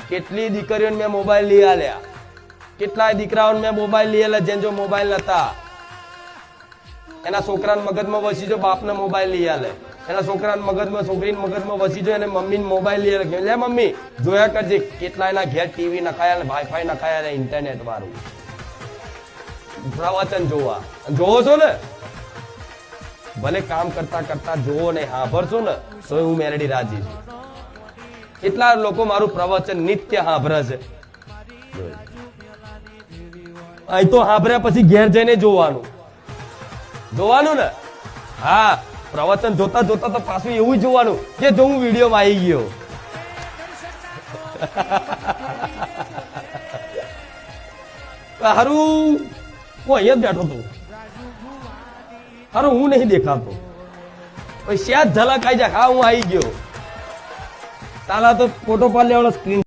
કેટલી દીકરીઓને મેં મોબાઈલ લઈ આલ્યા, કેટલાય દીકરાઓને મેં મોબાઈલ લઈ આલ્યા જેને જો મોબાઈલ નતા. એના છોકરાના મગજમાં વસી જો બાપને મોબાઈલ લઈ આલે, એના છોકરાના મગજમાં છોકરીના મગજમાં વસી જો એને મમ્મીને મોબાઈલ લઈ આલે. લે મમ્મી જોયા કરજે કેટલા એના ઘેર ટીવી નખાયા, વાઈફાઈ નખાયા, ઇન્ટરનેટ વાળું પ્રવચન જોવા જોવો છો ને, ભલે કામ કરતા કરતા જોવો ને સાંભળશો ને તો હું મેલડી રાજી છું. કેટલા લોકો મારું પ્રવચન નિત્ય સાંભળે છે. અહીં તો સાંભળ્યા પછી ઘેર જઈને જોવાનું ને. હા, પ્રવચન જોતા જોતા તો પાછું એવું જોવાનું કે જો હું વિડીયોમાં આવી ગયો. હારું હું અહીંયા જ બેઠો હતો, હારું હું નહીં દેખાતો, શાયદ ઝલક આવી જાય. હા હું આવી ગયો. તાલા તો ફોટો પાડ લેવાનો સ્ક્રીન